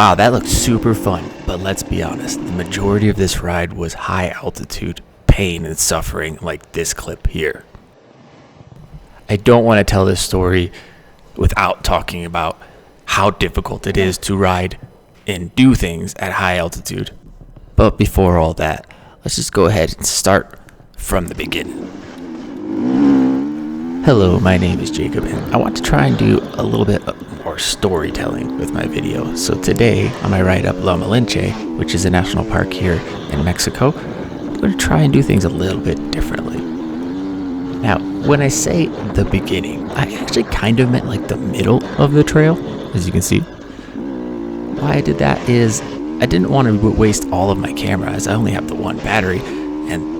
Wow, that looked super fun, but let's be honest, the majority of this ride was high altitude pain and suffering like this clip here. I don't want to tell this story without talking about how difficult it is to ride and do things at high altitude. But before all that, let's just go ahead and start from the beginning. Hello, my name is Jacob, and I want to try and do a little bit more storytelling with my video. So today, on my ride up La Malinche, which is a national park here in Mexico, I'm going to try and do things a little bit differently. Now, when I say the beginning, I actually kind of meant like the middle of the trail, as you can see. Why I did that is I didn't want to waste all of my camera, as I only have the one battery, and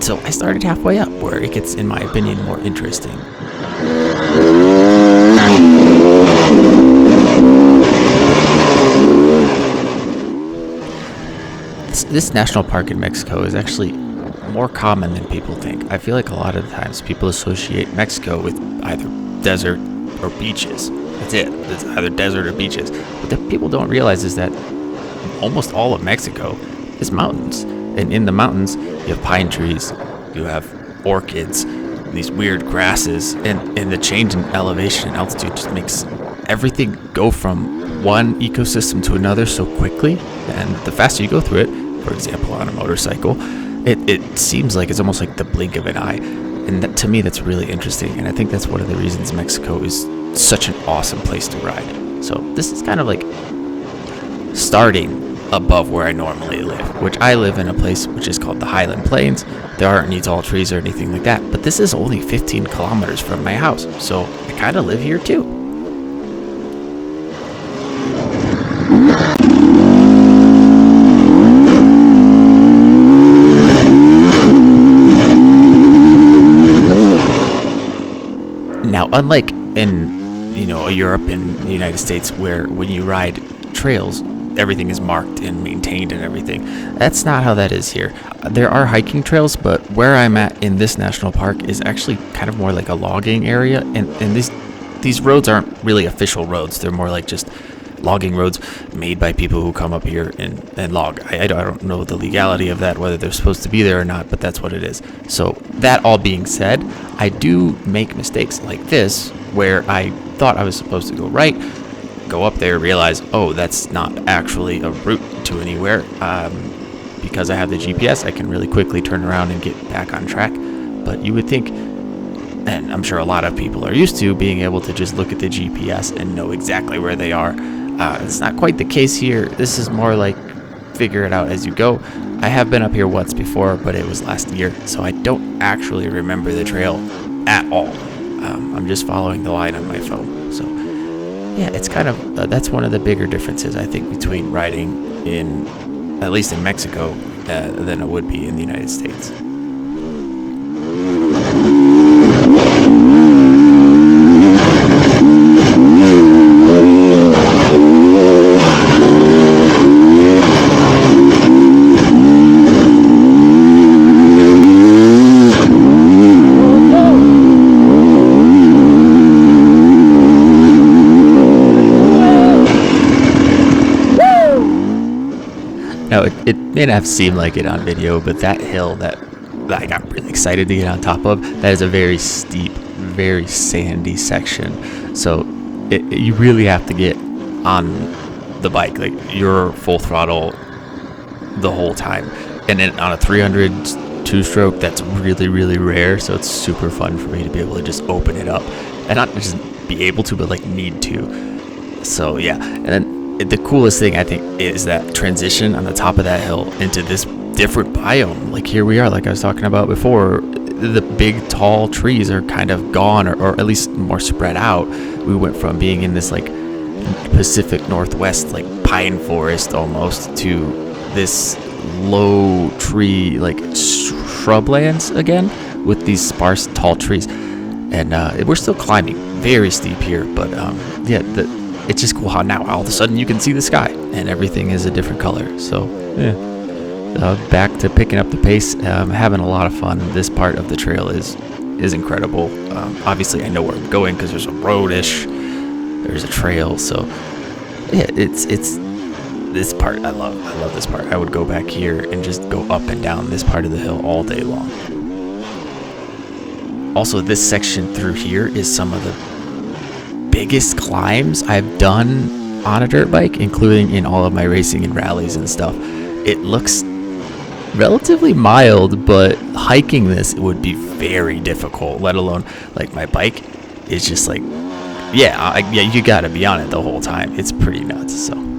so I started halfway up, where it gets, in my opinion, more interesting. This national park in Mexico is actually more common than people think. I feel like a lot of the times people associate Mexico with either desert or beaches. That's it. It's either desert or beaches. What the people don't realize is that almost all of Mexico is mountains. And in the mountains, you have pine trees, you have orchids, these weird grasses, and the change in elevation and altitude just makes everything go from one ecosystem to another so quickly. And the faster you go through it, for example, on a motorcycle, it seems like it's almost like the blink of an eye. And that, to me, that's really interesting. And I think that's one of the reasons Mexico is such an awesome place to ride. So this is kind of like starting above where I normally live, which I live in a place which is called the Highland Plains. There aren't any tall trees or anything like that, but this is only 15 kilometers from my house, so I kind of live here too. Now, unlike in Europe and the United States, where when you ride trails, everything is marked and maintained and everything. That's not how that is here. There are hiking trails, but where I'm at in this national park is actually kind of more like a logging area, and these roads aren't really official roads. They're more like just logging roads made by people who come up here and log. I don't know the legality of that, whether they're supposed to be there or not, but that's what it is. So that all being said, I do make mistakes like this, where I thought I was supposed to go right, go up there, realize, oh, that's not actually a route to anywhere. Because I have the GPS, I can really quickly turn around and get back on track. But you would think, and I'm sure a lot of people are used to being able to just look at the GPS and know exactly where they are. It's not quite the case here. This is more like figure it out as you go. I have been up here once before, but it was last year, so I don't actually remember the trail at all. I'm just following the line on my phone. So yeah, it's kind of, that's one of the bigger differences, I think, between riding at least in Mexico, than it would be in the United States. Now, it may not have seemed like it on video, but that hill that I got really excited to get on top of, that is a very steep, very sandy section. So you really have to get on the bike, like you're full throttle the whole time. And then on a 300 two-stroke, that's really, really rare. So it's super fun for me to be able to just open it up, and not just be able to, but like need to. So yeah, and then the coolest thing, I think, is that transition on the top of that hill into this different biome. Like here we are, like I was talking about before, the big tall trees are kind of gone, or at least more spread out. We went from being in this like Pacific Northwest, like pine forest almost, to this low tree, like shrublands again, with these sparse tall trees. And we're still climbing, very steep here, but yeah, it's just cool how now all of a sudden you can see the sky and everything is a different color. So yeah, back to picking up the pace, having a lot of fun. This part of the trail is incredible. Obviously I know where I'm going because there's a road-ish, there's a trail, so yeah, it's this part I love this part. I would go back here and just go up and down this part of the hill all day long. Also, this section through here is some of the biggest climbs I've done on a dirt bike, including in all of my racing and rallies and stuff. It looks relatively mild, but hiking this would be very difficult, let alone like my bike is just like, yeah, you gotta be on it the whole time. It's pretty nuts. So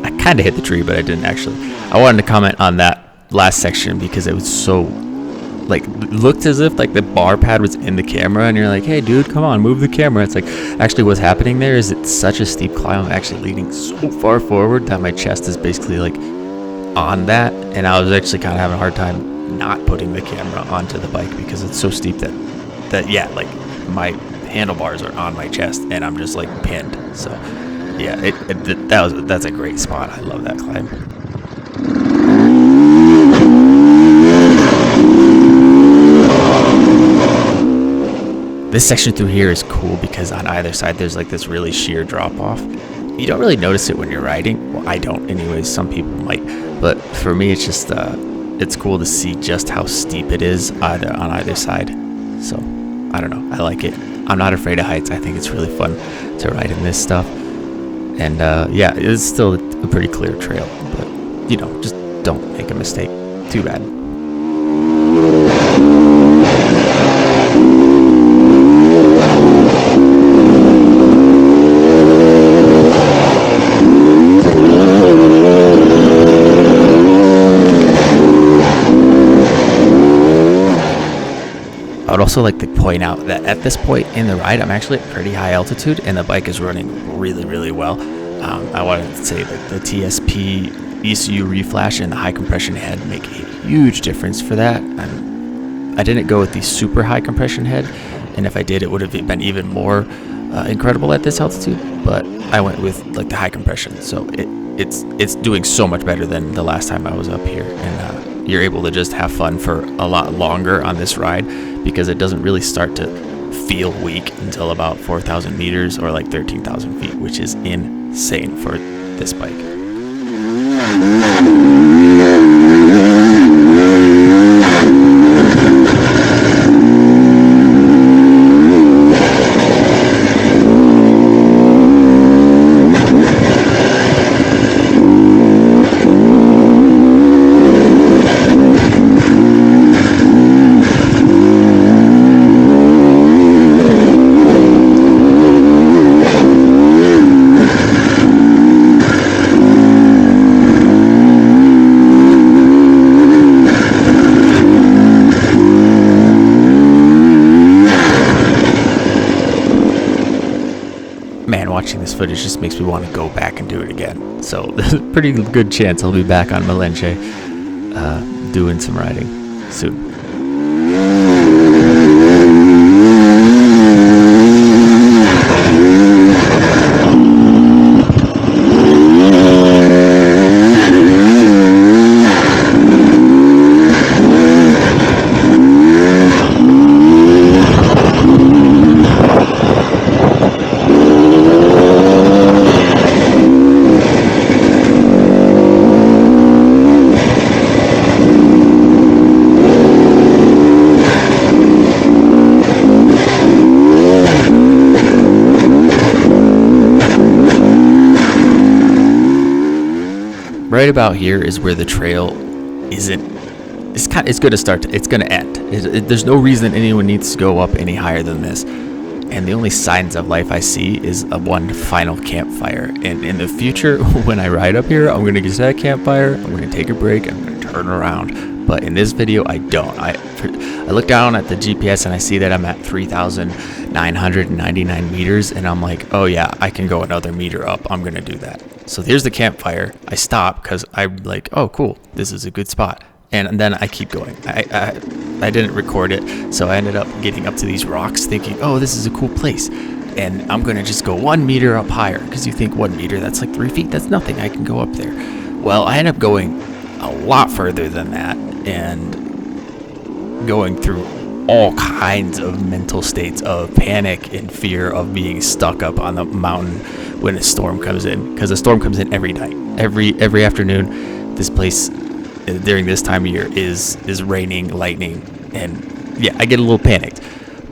I kind of hit the tree, but I didn't actually. I wanted to comment on that last section because it was so, like, looked as if like the bar pad was in the camera, and you're like, hey dude, come on, move the camera. It's like, actually what's happening there is it's such a steep climb. I'm actually leaning so far forward that my chest is basically like on that, and I was actually kind of having a hard time not putting the camera onto the bike because it's so steep that yeah, like my handlebars are on my chest and I'm just like pinned. So yeah, that's a great spot. I love that climb. This section through here is cool because on either side there's like this really sheer drop off. You don't really notice it when you're riding. Well, I don't anyways. Some people might, but for me it's just it's cool to see just how steep it is on either side. So I don't know, I like it. I'm not afraid of heights. I think it's really fun to ride in this stuff. And yeah, it's still a pretty clear trail, but you know, just don't make a mistake. Too bad. I would also like to point out that at this point in the ride, I'm actually at pretty high altitude and the bike is running really, really well. I wanted to say that the TSP ECU reflash and the high compression head make a huge difference for that. I didn't go with the super high compression head, and if I did, it would have been even more incredible at this altitude, but I went with like the high compression, so it's doing so much better than the last time I was up here, and you're able to just have fun for a lot longer on this ride because it doesn't really start to feel weak until about 4,000 meters or like 13,000 feet, which is insane for this bike. Man, watching this footage just makes me want to go back and do it again. So there's a pretty good chance I'll be back on Malinche doing some riding soon. Right about here is where the trail it's going to start. It's going to end. There's no reason anyone needs to go up any higher than this. And the only signs of life I see is one final campfire. And in the future, when I ride up here, I'm going to get to that campfire. I'm going to take a break. I'm going to turn around. but in this video I don't. I look down at the GPS and I see that I'm at 3,999 meters, and I'm like, oh yeah, I can go another meter up. I'm gonna do that. So here's the campfire. I stop because I'm like, oh cool, this is a good spot, and then I keep going. I didn't record it, so I ended up getting up to these rocks thinking, oh, this is a cool place, and I'm gonna just go 1 meter up higher, because you think 1 meter, that's like 3 feet, that's nothing, I can go up there. Well, I end up going a lot further than that, and going through all kinds of mental states of panic and fear of being stuck up on the mountain when a storm comes in, because a storm comes in every night, every afternoon. This place during this time of year is raining, lightning, and yeah, I get a little panicked.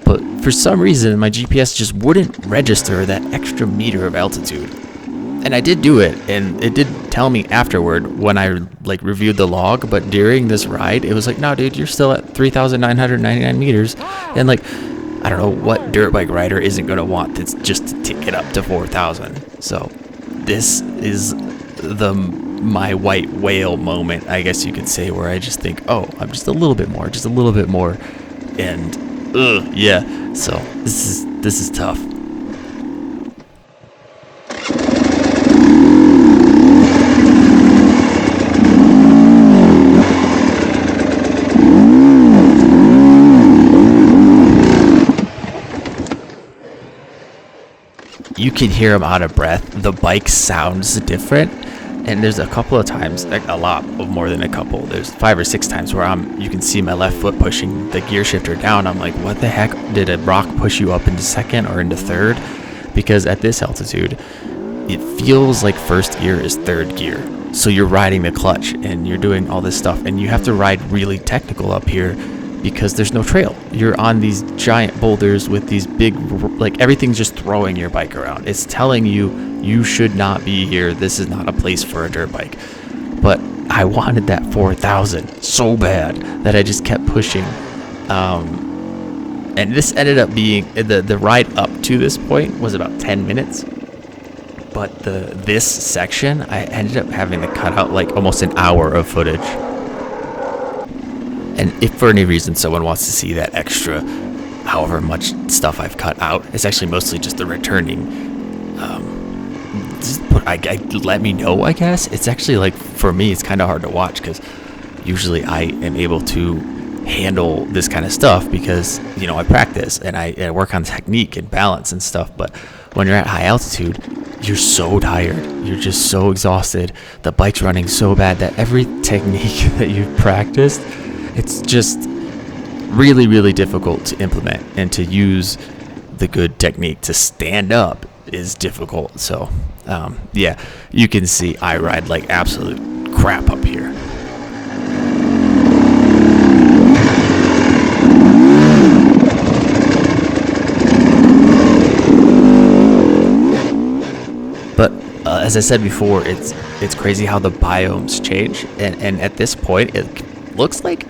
But for some reason my GPS just wouldn't register that extra meter of altitude, and I did do it, and it did tell me afterward when I like reviewed the log. But during this ride, it was like, no dude, you're still at 3,999 meters, and like, I don't know what dirt bike rider isn't going to want this just to take it up to 4,000. So this is my white whale moment, I guess you could say, where I just think, oh, I'm just a little bit more, and yeah. So this is tough. You can hear him out of breath. The bike sounds different, and there's a couple of times, like a lot of more than a couple. There's 5 or 6 times where you can see my left foot pushing the gear shifter down. I'm like, what the heck? Did a rock push you up into second or into third? Because at this altitude, it feels like first gear is third gear. So you're riding the clutch and you're doing all this stuff, and you have to ride really technical up here because there's no trail. You're on these giant boulders with these big, like, everything's just throwing your bike around. It's telling you should not be here. This is not a place for a dirt bike. But I wanted that 4,000 so bad that I just kept pushing. And this ended up being, the ride up to this point was about 10 minutes. But this section, I ended up having to cut out like almost an hour of footage. And if for any reason someone wants to see that extra, however much stuff I've cut out, it's actually mostly just the returning. Let me know, I guess. It's actually, like, for me, it's kind of hard to watch because usually I am able to handle this kind of stuff because, you know, I practice and I work on technique and balance and stuff. But when you're at high altitude, you're so tired. You're just so exhausted. The bike's running so bad that every technique that you've practiced, it's just really, really difficult to implement, and to use the good technique to stand up is difficult. So, yeah, you can see I ride like absolute crap up here. But as I said before, it's crazy how the biomes change, and at this point, it looks like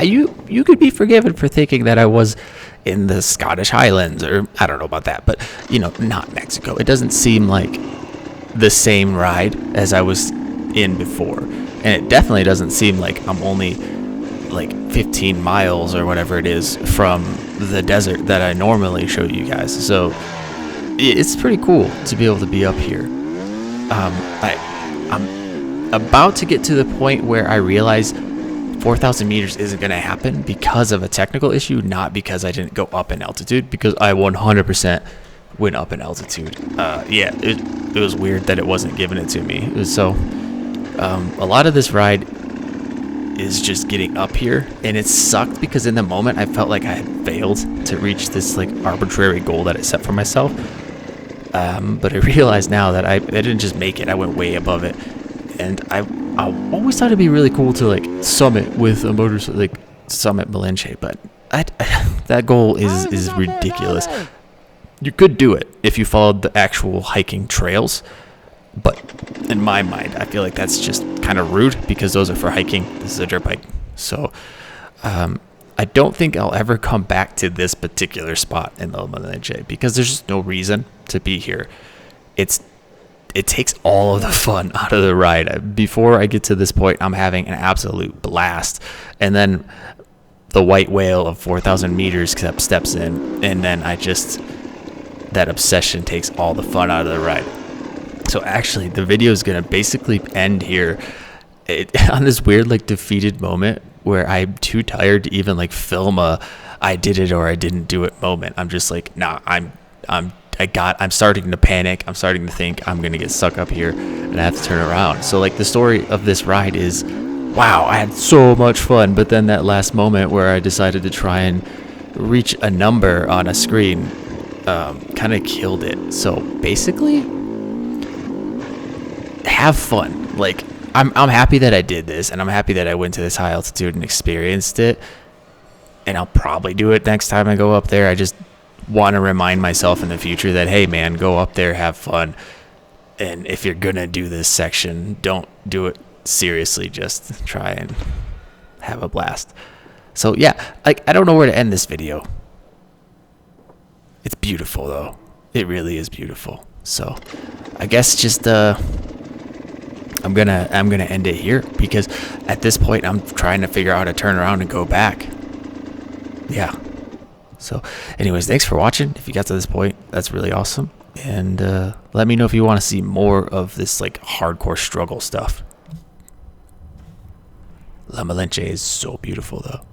you could be forgiven for thinking that I was in the Scottish Highlands, or I don't know about that, but, you know, not Mexico. It doesn't seem like the same ride as I was in before, and it definitely doesn't seem like I'm only like 15 miles or whatever it is from the desert that I normally show you guys. So it's pretty cool to be able to be up here. I'm about to get to the point where I realize 4,000 meters isn't going to happen because of a technical issue, not because I didn't go up in altitude, because I 100% went up in altitude. Yeah, it was weird that it wasn't giving it to me. So a lot of this ride is just getting up here, and it sucked because in the moment I felt like I had failed to reach this like arbitrary goal that I set for myself. But I realize now that I didn't just make it, I went way above it. And I always thought it'd be really cool to like summit with a motorcycle, like summit Malinche, but that goal is ridiculous. You could do it if you followed the actual hiking trails, but in my mind, I feel like that's just kind of rude because those are for hiking. This is a dirt bike. So I don't think I'll ever come back to this particular spot in the Malinche because there's just no reason to be here. It's it takes all of the fun out of the ride. Before I get to this point, I'm having an absolute blast, and then the white whale of 4,000 meters steps in, and then that obsession takes all the fun out of the ride. So actually, the video is gonna basically end here, on this weird like defeated moment where I'm too tired to even like film a I did it or I didn't do it moment. I'm just like, nah, I'm starting to panic. I'm starting to think I'm gonna get stuck up here and I have to turn around. So like the story of this ride is, wow, I had so much fun, but then that last moment where I decided to try and reach a number on a screen kind of killed it. So basically, have fun. Like I'm happy that I did this, and I'm happy that I went to this high altitude and experienced it, and I'll probably do it next time I go up there. I just want to remind myself in the future that, hey man, go up there, have fun, and if you're gonna do this section, don't do it seriously, just try and have a blast. So yeah, like I don't know where to end this video. It's beautiful though. It really is beautiful. So I guess just I'm gonna end it here, because at this point I'm trying to figure out how to turn around and go back. Yeah. So anyways, thanks for watching. If you got to this point, that's really awesome. And let me know if you want to see more of this like hardcore struggle stuff. La Malinche is so beautiful though.